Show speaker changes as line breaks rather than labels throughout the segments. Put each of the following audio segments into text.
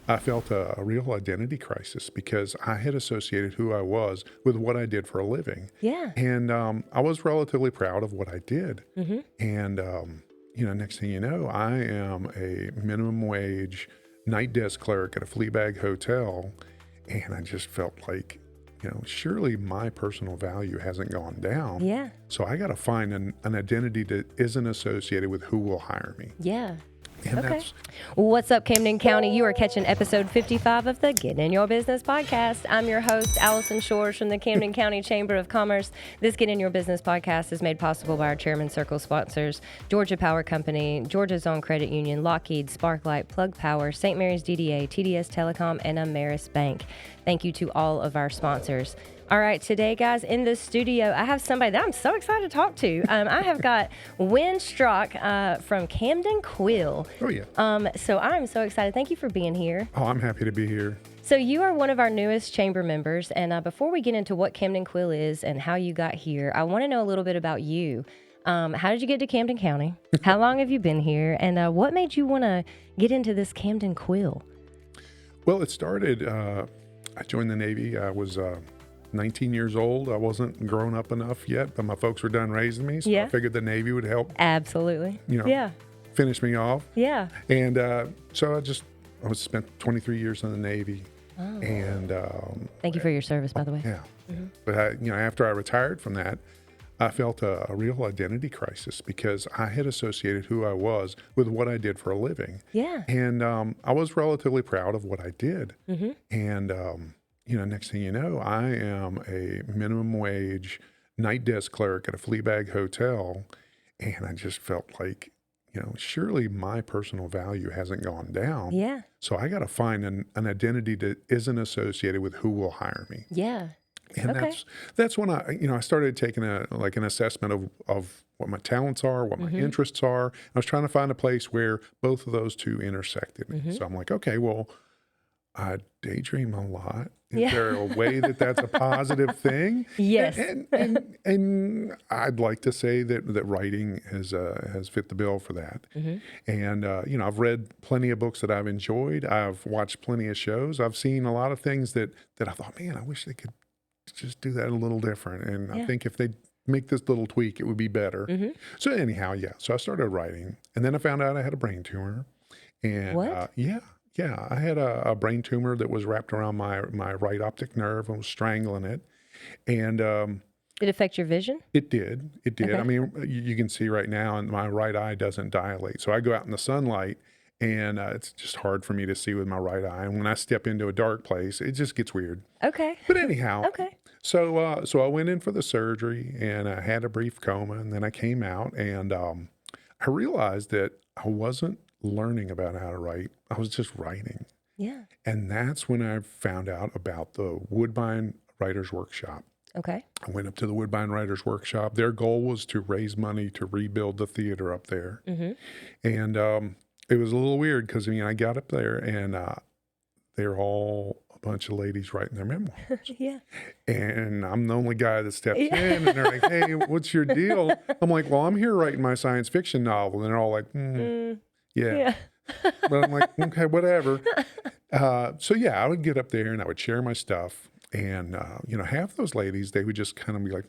I felt a real identity crisis because I had associated who I was with what I did for a living.
Yeah.
And I was relatively proud of what I did.
Mm-hmm.
And, next thing you know, I am a minimum wage night desk clerk at a flea bag hotel. And I just felt like, surely my personal value hasn't gone down.
Yeah.
So I got to find an identity that isn't associated with who will hire me.
Yeah.
And
Okay.
that's
What's up, Camden County? You are catching episode 55 of the Get In Your Business podcast. I'm your host, Alison Shores from the Camden County Chamber of Commerce. This Get In Your Business podcast is made possible by our Chairman Circle sponsors, Georgia Power Company, Georgia's Own Credit Union, Lockheed, Sparklight, Plug Power, St. Mary's DDA, TDS Telecom, and Ameris Bank. Thank you to all of our sponsors. All right, today, guys, in the studio, I have somebody that I'm so excited to talk to. I have got Winfield Strock from Camden Quill.
Oh, yeah.
So I'm so excited. Thank you for being here.
Oh, I'm happy to be here.
So you are one of our newest chamber members, and before we get into what Camden Quill is and how you got here, I want to know a little bit about you. How did you get to Camden County? How long have you been here? And what made you want to get into this Camden Quill?
Well, it started, I joined the Navy. I was 19 years old. I wasn't grown up enough yet, but my folks were done raising me, so
Yeah.
I figured the Navy would help,
Absolutely. Yeah.
finish me off.
Yeah.
And so I was spent 23 years in the Navy.
Oh.
And
Thank you for your service, by the way.
yeah, but after I retired from that, I felt a real identity crisis because I had associated who I was with what I did for a living.
Yeah.
And I was relatively proud of what I did.
Mm-hmm.
And next thing you know, I am a minimum wage night desk clerk at a flea bag hotel. And I just felt like, surely my personal value hasn't gone down.
Yeah.
So I got to find an identity that isn't associated with who will hire me.
Yeah.
And
Okay.
that's when I started taking an assessment of what my talents are, what my interests are. I was trying to find a place where both of those two intersected. So I'm like, okay, well, I daydream a lot. Is
Yeah.
there a way that's a positive thing?
Yes.
And I'd like to say that writing has fit the bill for that. And I've read plenty of books that I've enjoyed. I've watched plenty of shows. I've seen a lot of things that I thought, man, I wish they could just do that a little different. And I think if they make this little tweak, it would be better. So anyhow, so I started writing, and then I found out I had a brain tumor. And
What?
yeah, I had a brain tumor that was wrapped around my right optic nerve and was strangling it. And
Did it affect your vision?
it did.
Okay.
I mean, you can see right now, and my right eye doesn't dilate. So I go out in the sunlight, and it's just hard for me to see with my right eye. And when I step into a dark place, it just gets weird.
Okay.
But anyhow,
Okay.
so I went in for the surgery, and I had a brief coma, and then I came out, and I realized that I wasn't learning about how to write. I was just writing.
Yeah.
And that's when I found out about the Woodbine Writers Workshop.
Okay.
I went up to the Woodbine Writers Workshop. Their goal was to raise money to rebuild the theater up there. And it was a little weird because I got up there, and they're all a bunch of ladies writing their memoirs.
Yeah.
And I'm the only guy that steps
Yeah.
in, and they're like, hey, what's your deal? I'm like, well, I'm here writing my science fiction novel. And they're all like, yeah.
Yeah.
But I'm like, okay, whatever. So I would get up there and I would share my stuff. And, half those ladies, they would just kind of be like,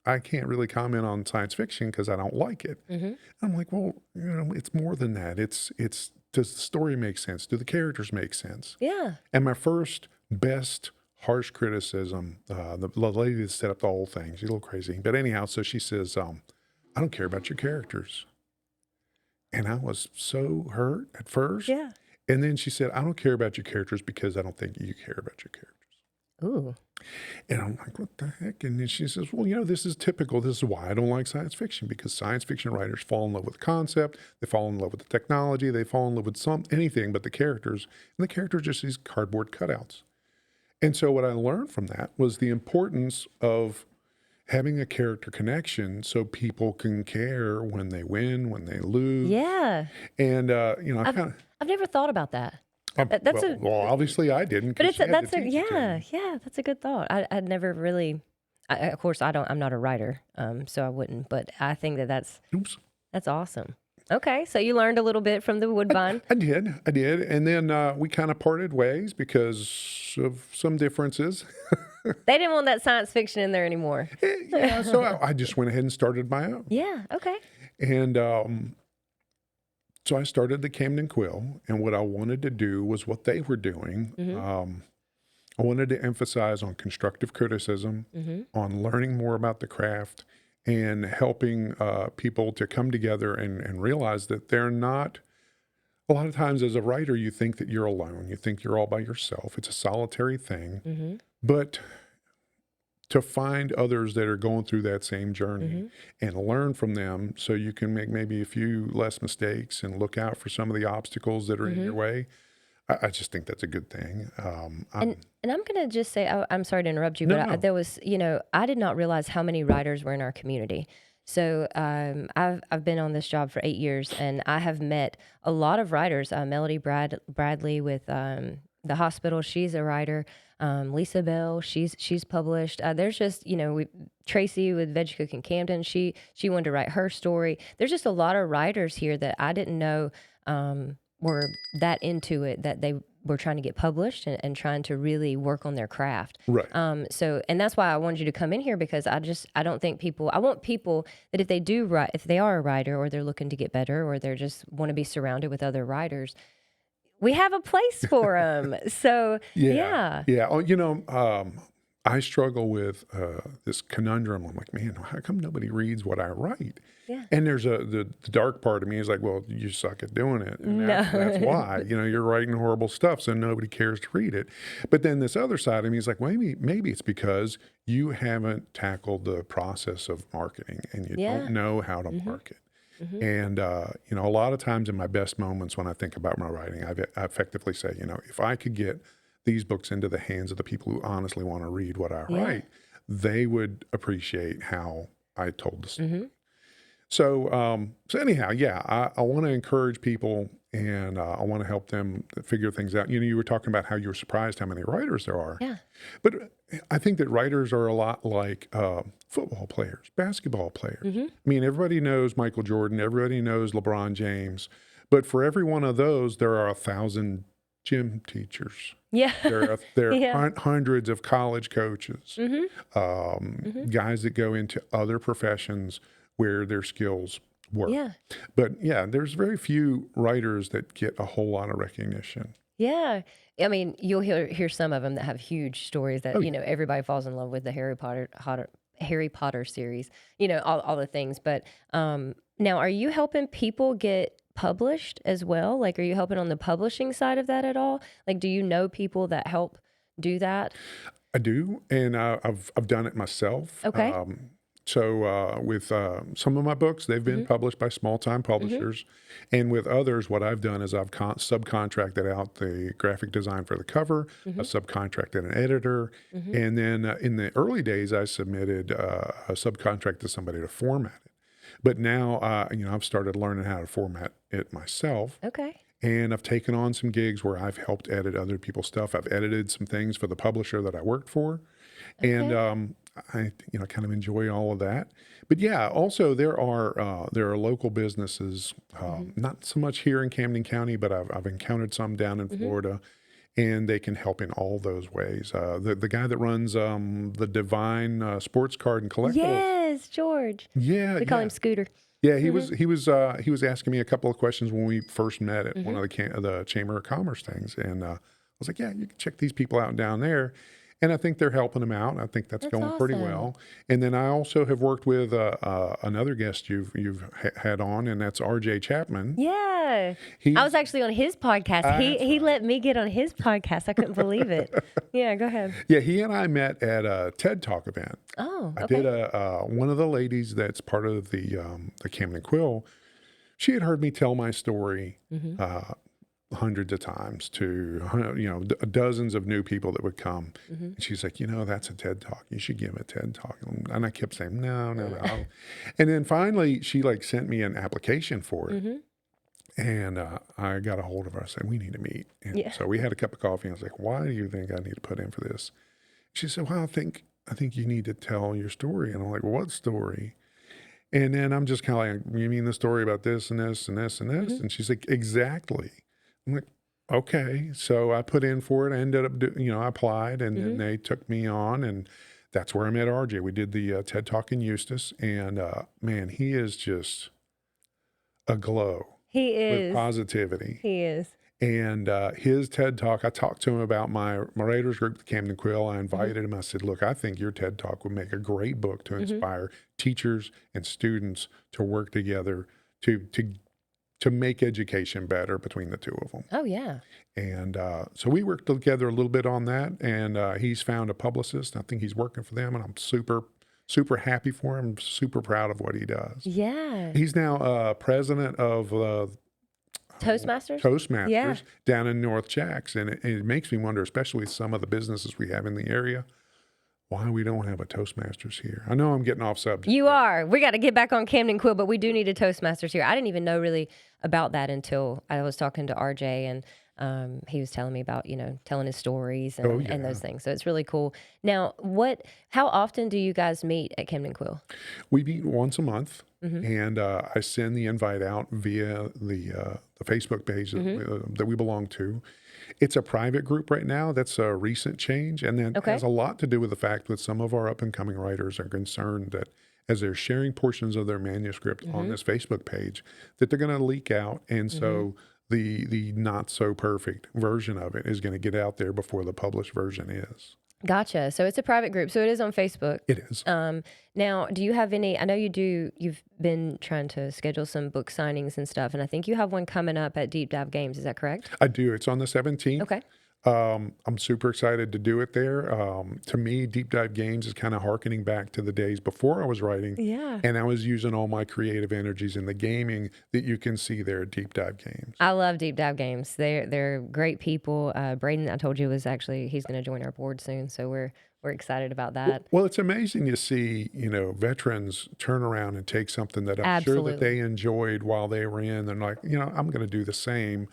I can't really comment on science fiction because I don't like it. I'm like, well, it's more than that. It's does the story make sense? Do the characters make sense?
Yeah.
And my first best harsh criticism, the lady that set up the whole thing, she's a little crazy. But anyhow, so she says, I don't care about your characters. And I was so hurt at first.
Yeah.
And then she said, I don't care about your characters because I don't think you care about your characters.
Ooh.
And I'm like, what the heck? And then she says, well, this is typical. This is why I don't like science fiction, because science fiction writers fall in love with the concept. They fall in love with the technology. They fall in love with anything but the characters. And the characters are just these cardboard cutouts. And so what I learned from that was the importance of having a character connection so people can care when they win, when they lose.
Yeah.
And,
I've never thought about that. That's
well, obviously I didn't.
But that's
to
that's a good thought. I'd never really. Of course, I'm not a writer, so I wouldn't. But I think that's
Oops.
awesome. Okay, so you learned a little bit from the woodbine.
I did. And then we kind of parted ways because of some differences.
They didn't want that science fiction in there anymore.
Yeah, so I just went ahead and started my own.
Yeah, okay.
And so I started the Camden Quill, and what I wanted to do was what they were doing. I wanted to emphasize on constructive criticism, on learning more about the craft, and helping people to come together and realize that they're not. A lot of times as a writer, you think that you're alone. You think you're all by yourself. It's a solitary thing. But to find others that are going through that same journey and learn from them so you can make maybe a few less mistakes and look out for some of the obstacles that are in your way, I just think that's a good thing.
And I'm going to just say, I'm sorry to interrupt you,
No,
but
no.
there was, I did not realize how many writers were in our community. So I've been on this job for 8 years, and I have met a lot of writers. Melody Bradley with the hospital, she's a writer. Lisa Bell, she's published. There's just Tracy with Veg Cook in Camden. She wanted to write her story. There's just a lot of writers here that I didn't know were that into it, that they were trying to get published and trying to really work on their craft.
Right.
And that's why I wanted you to come in here, because I don't think I want people that if they do write, if they are a writer or they're looking to get better or they're just want to be surrounded with other writers, we have a place for them. So yeah.
Oh, I struggle with this conundrum. I'm like, man, how come nobody reads what I write?
Yeah.
And there's the dark part of me is like, well, you suck at doing it. And that's why, you're writing horrible stuff, so nobody cares to read it. But then this other side of me is like, well, maybe it's because you haven't tackled the process of marketing and you don't know how to market. And, a lot of times in my best moments when I think about my writing, I effectively say, if I could get these books into the hands of the people who honestly want to read what I write, they would appreciate how I told the story. So anyhow, I want to encourage people, and I want to help them figure things out. You were talking about how you were surprised how many writers there are.
Yeah.
But I think that writers are a lot like football players, basketball players. I mean, everybody knows Michael Jordan, everybody knows LeBron James, but for every one of those, there are 1,000 gym teachers.
Yeah.
There are hundreds of college coaches, guys that go into other professions where their skills work.
Yeah.
But there's very few writers that get a whole lot of recognition.
Yeah. I mean, you'll hear some of them that have huge stories that, everybody falls in love with, the Harry Potter series, all the things. But now, are you helping people get published as well? Like, are you helping on the publishing side of that at all? Like, do you know people that help do that?
I do, and I've done it myself.
Okay.
So with some of my books, they've been published by small-time publishers. And with others, what I've done is I've subcontracted out the graphic design for the cover, I've subcontracted an editor, and then in the early days, I submitted a subcontract to somebody to format it. But now, I've started learning how to format it myself.
Okay.
And I've taken on some gigs where I've helped edit other people's stuff. I've edited some things for the publisher that I worked for.
Okay.
And I kind of enjoy all of that. But also there are local businesses, not so much here in Camden County, but I've encountered some down in Florida, and they can help in all those ways. The guy that runs the Divine Sports Card and Collectibles.
Yes, George.
Yeah,
We call him Scooter.
Yeah, he was asking me a couple of questions when we first met at one of the Chamber of Commerce things, and I was like, you can check these people out down there. And I think they're helping them out. I think that's going pretty
awesome.
well. And then I also have worked with another guest you've had on, and that's R.J. Chapman.
Yeah. I was actually on his podcast. He let me get on his podcast. I couldn't believe it. Yeah, go ahead.
Yeah, he and I met at a TED Talk event.
Oh, okay.
I did one of the ladies that's part of the Camden Quill. She had heard me tell my story hundreds of times to dozens of new people that would come. And she's like, that's a TED Talk. You should give him a TED Talk. And I kept saying, no. And then finally, she sent me an application for it. And I got a hold of her. I said, we need to meet. And so we had a cup of coffee. And I was like, why do you think I need to put in for this? She said, well, I think you need to tell your story. And I'm like, well, what story? And then I'm just kind of like, you mean the story about this and this and this and this? And she's like, exactly. I'm like, okay. So I put in for it. I ended up, I applied, and then they took me on, and that's where I met RJ. We did the TED Talk in Eustis, and man, he is just aglow
He
with
is.
positivity.
He is.
And his TED Talk, I talked to him about my Writers group, the Camden Quill. I invited him. I said, look, I think your TED Talk would make a great book to inspire teachers and students to work together to make education better between the two of them.
Oh, yeah.
And so we worked together a little bit on that. And he's found a publicist. I think he's working for them. And I'm super, super happy for him. Super proud of what he does.
Yeah.
He's now president of
Toastmasters
down in North Jacks. And it makes me wonder, especially with some of the businesses we have in the area, why we don't have a Toastmasters here. I know I'm getting off subject.
You are. We got to get back on Camden Quill, but we do need a Toastmasters here. I didn't even know really about that until I was talking to RJ, and he was telling me about, telling his stories and those things. So it's really cool. Now, how often do you guys meet at Camden Quill?
We meet once a month, and I send the invite out via the Facebook page that we belong to. It's a private group right now. That's a recent change, and that has a lot to do with the fact that some of our up-and-coming writers are concerned that as they're sharing portions of their manuscript on this Facebook page, that they're going to leak out, and so the not so perfect version of it is going to get out there before the published version is.
Gotcha. So it's a private group. So it is on Facebook.
It is.
Now, do you have any, I know you've been trying to schedule some book signings and stuff, and I think you have one coming up at Deep Dive Games. Is that correct?
I do. It's on the 17th.
Okay.
I'm super excited to do it there. To me, Deep Dive Games is kind of hearkening back to the days before I was writing.
Yeah.
And I was using all my creative energies in the gaming that you can see there at Deep Dive Games.
I love Deep Dive Games. They're great people. Braden, I told you, he's going to join our board soon. So we're excited about that.
Well, it's amazing to see, veterans turn around and take something that I'm sure that they enjoyed while they were in. They're like, I'm going to do the same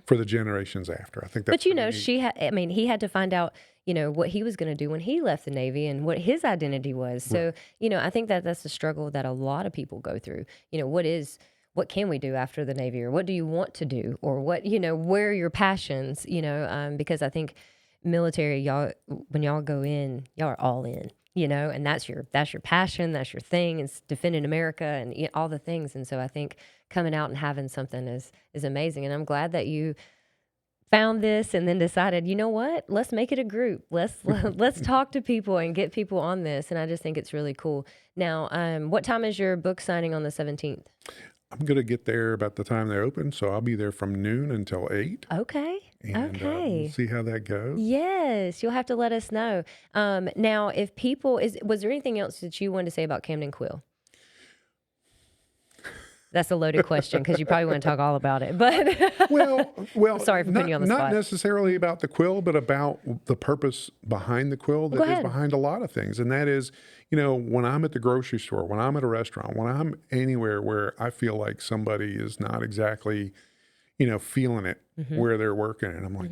for the generations after. I think that's
But he had to find out, what he was going to do when he left the Navy and what his identity was. So, I think that's the struggle that a lot of people go through. What can we do after the Navy, or what do you want to do, or what, where are your passions, because I think military, y'all, when y'all go in, y'all are all in, and that's your passion, that's your thing. It's defending America and all the things. And so I think coming out and having something is amazing. And I'm glad that you found this and then decided, you know what, let's make it a group. Let's talk to people and get people on this. And I just think it's really cool. Now, what time is your book signing on the 17th?
I'm going to get there about the time they open, so I'll be there from noon until 8.
Okay.
And we'll see how that goes.
Yes, you'll have to let us know. Now, if people, was there anything else that you wanted to say about Camden Quill? That's a loaded question because you probably want to talk all about it. But
well,
sorry for putting you on the spot.
Not necessarily about the quill, but about the purpose behind the quill that is behind a lot of things. And that is, when I'm at the grocery store, when I'm at a restaurant, when I'm anywhere where I feel like somebody is not exactly, feeling it where they're working. And I'm like,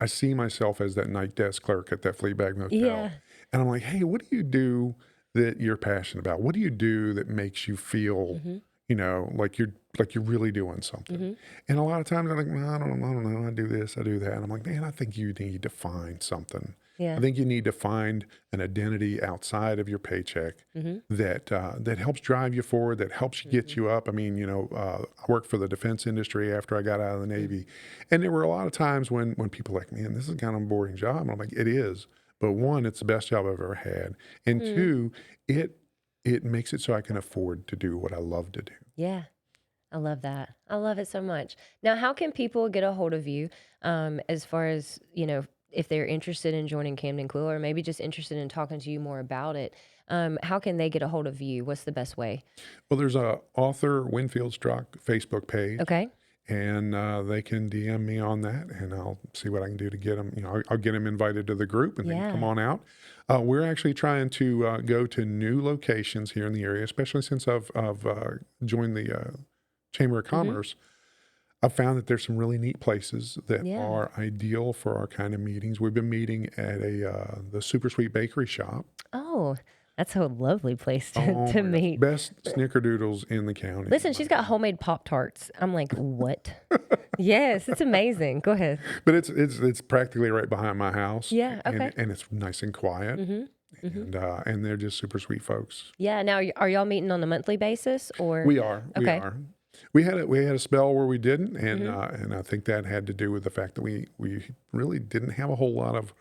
I see myself as that night desk clerk at that Fleabag Motel. Yeah. And I'm like, hey, what do you do that you're passionate about? What do you do that makes you feel like you're really doing something? And a lot of times I'm like, I don't know. I do this, I do that. And I'm like, man, I think you need to find something. Yeah. I think you need to find an identity outside of your paycheck that helps drive you forward, that helps you get you up. I mean, I worked for the defense industry after I got out of the Navy. And there were a lot of times when people were like, man, this is kind of a boring job. And I'm like, it is. But one, it's the best job I've ever had. And two, it makes it so I can afford to do what I love to do.
Yeah. I love that. I love it so much. Now, how can people get a hold of you as far as, if they're interested in joining Camden Quill or maybe just interested in talking to you more about it? How can they get a hold of you? What's the best way?
Well, there's a author Winfield Strock Facebook page.
Okay.
And they can DM me on that, and I'll see what I can do to get them. I'll get them invited to the group, and they can come on out. We're actually trying to go to new locations here in the area, especially since I've joined the Chamber of Commerce. I've found that there's some really neat places that are ideal for our kind of meetings. We've been meeting at the Super Sweet Bakery Shop.
Oh, That's a lovely place to,
Oh,
to
my
meet.
gosh. Best snickerdoodles in the county.
Listen, she's got homemade Pop-Tarts. I'm like, what? Yes, it's amazing. Go ahead.
But it's practically right behind my house.
Yeah, okay.
And it's nice and quiet. And they're just super sweet folks.
Yeah. Now, are y'all meeting on a monthly basis or?
We are. We
Okay.
are. We had a spell where we didn't, and I think that had to do with the fact that we really didn't have a whole lot of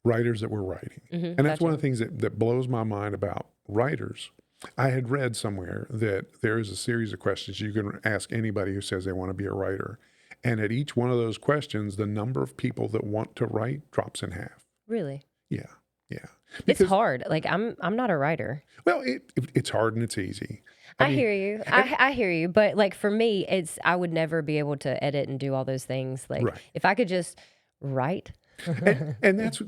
writers that were writing. And that's one of the things that blows my mind about writers. I had read somewhere that there is a series of questions you can ask anybody who says they want to be a writer. And at each one of those questions, the number of people that want to write drops in half.
Really?
Yeah. Yeah.
It's hard. Like I'm not a writer.
Well, it's hard and it's easy.
I hear you. I hear you. But like for me, I would never be able to edit and do all those things. Like
Right.
if I could just write.
And that's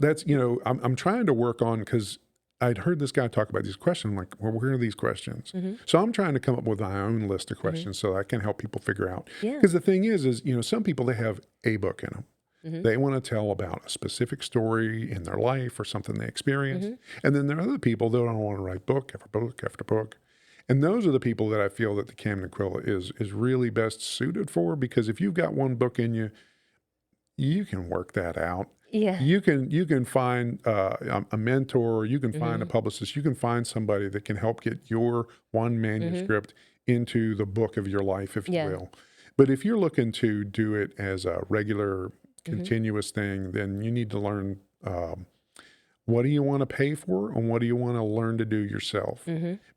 I'm trying to work on, because I'd heard this guy talk about these questions. I'm like, well, where are these questions? So I'm trying to come up with my own list of questions so I can help people figure out.
Yeah.
Because the thing is some people, they have a book in them. They want to tell about a specific story in their life or something they experienced. And then there are other people that don't want to write book after book after book. And those are the people that I feel that the Camden Quill is really best suited for, because if you've got one book in you, you can work that out.
Yeah.
You can find a mentor, you can find a publicist, you can find somebody that can help get your one manuscript into the book of your life, if you will. But if you're looking to do it as a regular, continuous thing, then you need to learn what do you want to pay for and what do you want to learn to do yourself?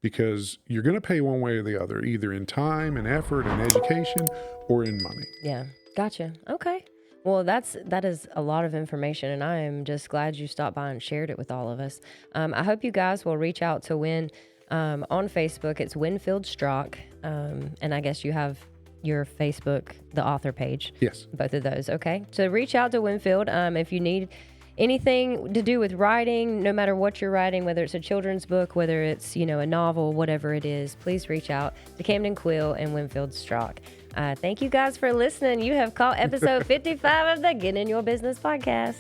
Because you're going to pay one way or the other, either in time and effort and education or in money.
Yeah. Gotcha. Okay. Well, that is a lot of information, and I am just glad you stopped by and shared it with all of us. I hope you guys will reach out to Win on Facebook. It's Winfield Strock, and I guess you have your Facebook, the author page.
Yes.
Both of those. Okay. So reach out to Winfield if you need anything to do with writing, no matter what you're writing, whether it's a children's book, whether it's, a novel, whatever it is, please reach out to Camden Quill and Winfield Strock. Thank you guys for listening. You have caught episode 55 of the Get in Your Business podcast.